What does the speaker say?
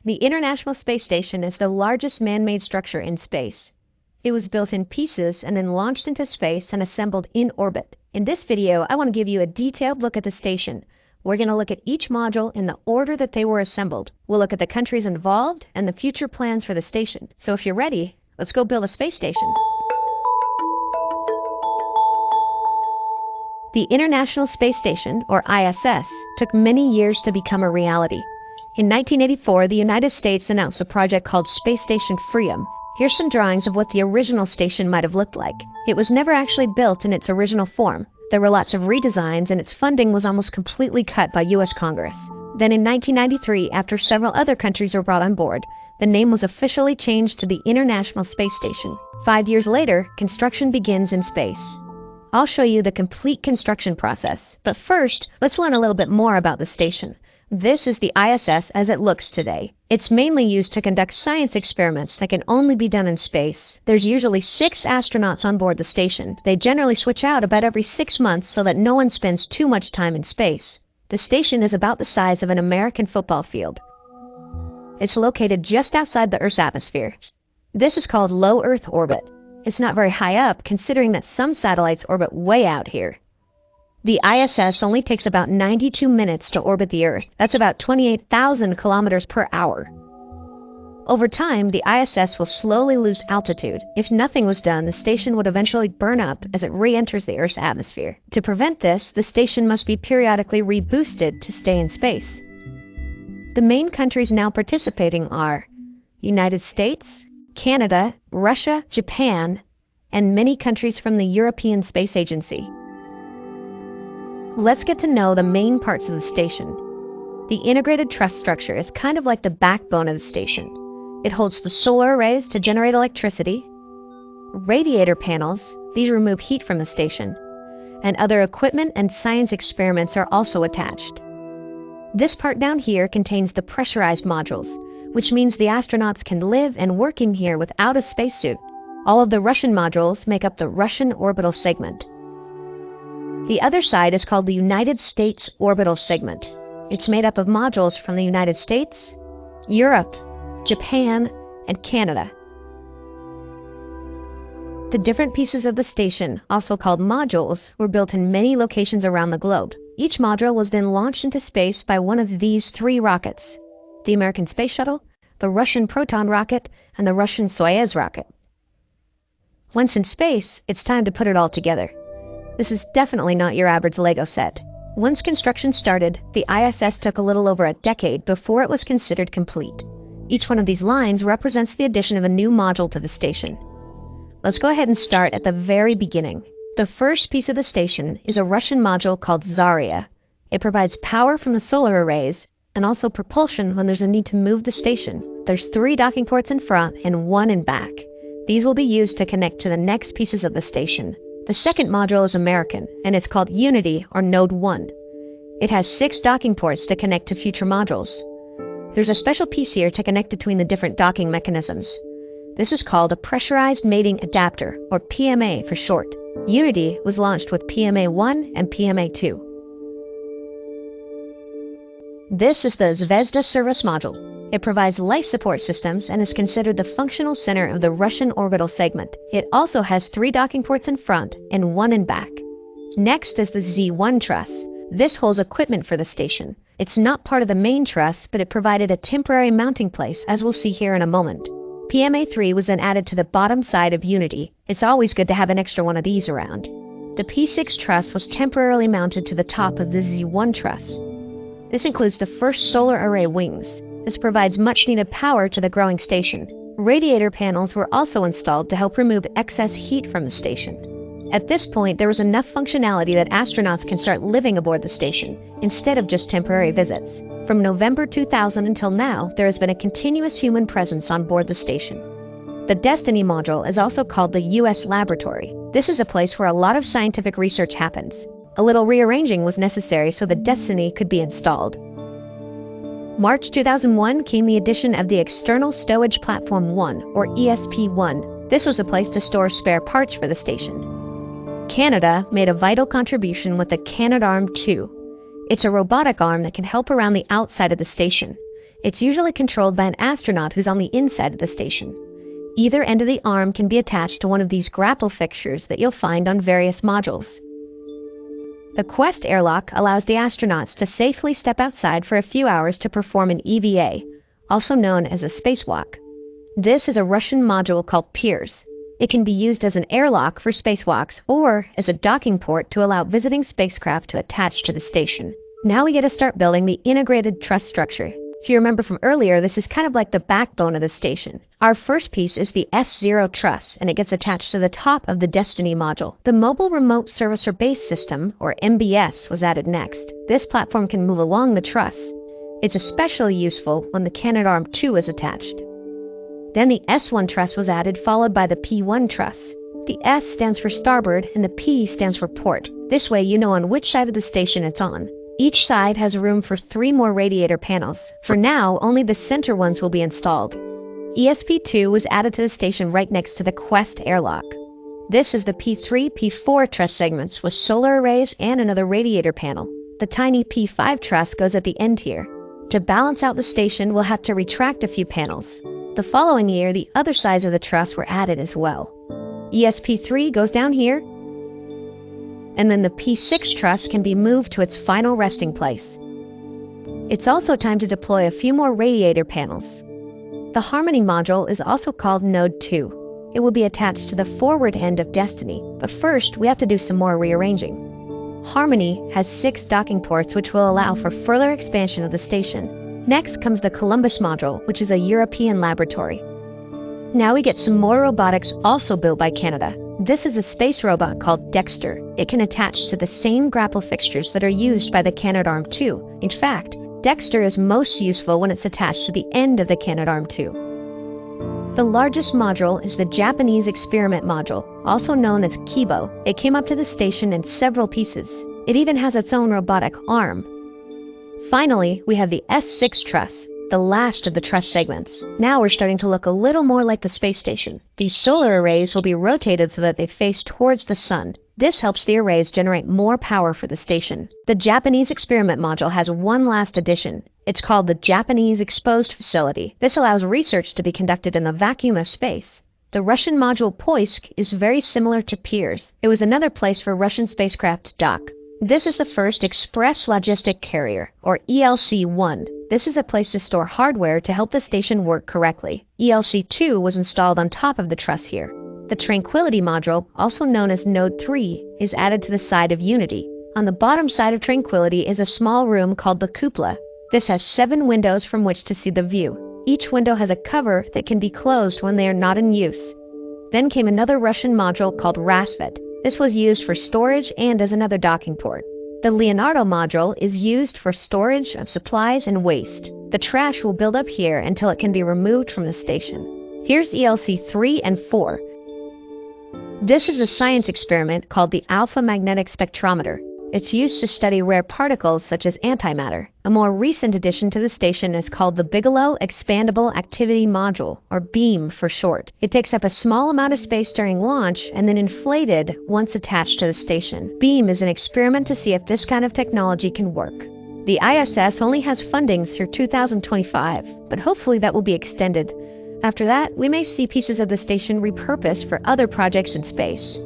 The International Space Station is the largest man-made structure in space. It was built in pieces and then launched into space and assembled in orbit. In this video, I want to give you a detailed look at the station. We're going to look at each module in the order that they were assembled. We'll look at the countries involved and the future plans for the station. So if you're ready, let's go build a space station. The International Space Station, or ISS, took many years to become a reality. In 1984, the United States announced a project called Space Station Freedom. Here's some drawings of what the original station might have looked like. It was never actually built in its original form. There were lots of redesigns, and its funding was almost completely cut by U.S. Congress. Then in 1993, after several other countries were brought on board, the name was officially changed to the International Space Station. 5 years later, construction begins in space. I'll show you the complete construction process, but first, let's learn a little bit more about the station. This is the ISS as it looks today. It's mainly used to conduct science experiments that can only be done in space. There's usually 6 astronauts on board the station. They generally switch out about every 6 months so that no one spends too much time in space. The station is about the size of an American football field. It's located just outside the Earth's atmosphere. This is called low Earth orbit. It's not very high up, considering that some satellites orbit way out here. The ISS only takes about 92 minutes to orbit the Earth. That's about 28,000 kilometers per hour. Over time, the ISS will slowly lose altitude. If nothing was done, the station would eventually burn up as it re-enters the Earth's atmosphere. To prevent this, the station must be periodically reboosted to stay in space. The main countries now participating are United States, Canada, Russia, Japan, and many countries from the European Space Agency. Let's get to know the main parts of the station. The integrated truss structure is kind of like the backbone of the station. It holds the solar arrays to generate electricity, radiator panels, these remove heat from the station, and other equipment and science experiments are also attached. This part down here contains the pressurized modules, which means the astronauts can live and work in here without a spacesuit. All of the Russian modules make up the Russian orbital segment. The other side is called the United States orbital segment. It's made up of modules from the United States, Europe, Japan, and Canada. The different pieces of the station, also called modules, were built in many locations around the globe. Each module was then launched into space by one of these 3 rockets: the American Space Shuttle, the Russian Proton rocket, and the Russian Soyuz rocket. Once in space, it's time to put it all together. This is definitely not your average Lego set. Once construction started, the ISS took a little over a decade before it was considered complete. Each one of these lines represents the addition of a new module to the station. Let's go ahead and start at the very beginning. The first piece of the station is a Russian module called Zarya. It provides power from the solar arrays and also propulsion when there's a need to move the station. There's 3 docking ports in front and 1 in back. These will be used to connect to the next pieces of the station. The second module is American, and it's called Unity, or Node 1. It has 6 docking ports to connect to future modules. There's a special piece here to connect between the different docking mechanisms. This is called a Pressurized Mating Adapter, or PMA for short. Unity was launched with PMA 1 and PMA 2. This is the Zvezda service module. It provides life support systems and is considered the functional center of the Russian orbital segment. It also has 3 docking ports in front and 1 in back. Next is the Z1 truss. This holds equipment for the station. It's not part of the main truss, but it provided a temporary mounting place, as we'll see here in a moment. PMA3 was then added to the bottom side of Unity. It's always good to have an extra one of these around. The P6 truss was temporarily mounted to the top of the Z1 truss. This includes the first solar array wings. This provides much-needed power to the growing station. Radiator panels were also installed to help remove excess heat from the station. At this point, there was enough functionality that astronauts can start living aboard the station, instead of just temporary visits. From November 2000 until now, there has been a continuous human presence on board the station. The Destiny module is also called the U.S. Laboratory. This is a place where a lot of scientific research happens. A little rearranging was necessary so the Destiny could be installed. March 2001 came the addition of the External Stowage Platform 1, or ESP-1. This was a place to store spare parts for the station. Canada made a vital contribution with the Canadarm2. It's a robotic arm that can help around the outside of the station. It's usually controlled by an astronaut who's on the inside of the station. Either end of the arm can be attached to one of these grapple fixtures that you'll find on various modules. The Quest airlock allows the astronauts to safely step outside for a few hours to perform an EVA, also known as a spacewalk. This is a Russian module called Pirs. It can be used as an airlock for spacewalks or as a docking port to allow visiting spacecraft to attach to the station. Now we get to start building the integrated truss structure. If you remember from earlier, this is kind of like the backbone of the station. Our first piece is the S0 truss, and it gets attached to the top of the Destiny module. The Mobile Remote Servicer Base System, or MBS, was added next. This platform can move along the truss. It's especially useful when the Canadarm2 is attached. Then the S1 truss was added, followed by the P1 truss. The S stands for starboard, and the P stands for port. This way you know on which side of the station it's on. Each side has room for 3 more radiator panels. For now, only the center ones will be installed. ESP2 was added to the station right next to the Quest airlock. This is the P3, P4 truss segments with solar arrays and another radiator panel. The tiny P5 truss goes at the end here. To balance out the station, we'll have to retract a few panels. The following year, the other sides of the truss were added as well. ESP3 goes down here, and then the P6 truss can be moved to its final resting place. It's also time to deploy a few more radiator panels. The Harmony module is also called Node 2. It will be attached to the forward end of Destiny, but first we have to do some more rearranging. Harmony has 6 docking ports which will allow for further expansion of the station. Next comes the Columbus module, which is a European laboratory. Now we get some more robotics also built by Canada. This is a space robot called Dexter. It can attach to the same grapple fixtures that are used by the Canadarm2. In fact, Dexter is most useful when it's attached to the end of the Canadarm2. The largest module is the Japanese experiment module, also known as Kibo. It came up to the station in several pieces. It even has its own robotic arm. Finally, we have the S6 truss, the last of the truss segments. Now we're starting to look a little more like the space station. These solar arrays will be rotated so that they face towards the sun. This helps the arrays generate more power for the station. The Japanese experiment module has one last addition. It's called the Japanese Exposed Facility. This allows research to be conducted in the vacuum of space. The Russian module Poisk is very similar to Pirs. It was another place for Russian spacecraft to dock. This is the first Express Logistic Carrier, or ELC-1. This is a place to store hardware to help the station work correctly. ELC-2 was installed on top of the truss here. The Tranquility module, also known as Node 3, is added to the side of Unity. On the bottom side of Tranquility is a small room called the cupola. This has 7 windows from which to see the view. Each window has a cover that can be closed when they are not in use. Then came another Russian module called Rasvet. This was used for storage and as another docking port. The Leonardo module is used for storage of supplies and waste. The trash will build up here until it can be removed from the station. Here's ELC 3 and 4. This is a science experiment called the Alpha Magnetic Spectrometer. It's used to study rare particles such as antimatter. A more recent addition to the station is called the Bigelow Expandable Activity Module, or BEAM for short. It takes up a small amount of space during launch and then inflated once attached to the station. BEAM is an experiment to see if this kind of technology can work. The ISS only has funding through 2025, but hopefully that will be extended. After that, we may see pieces of the station repurposed for other projects in space.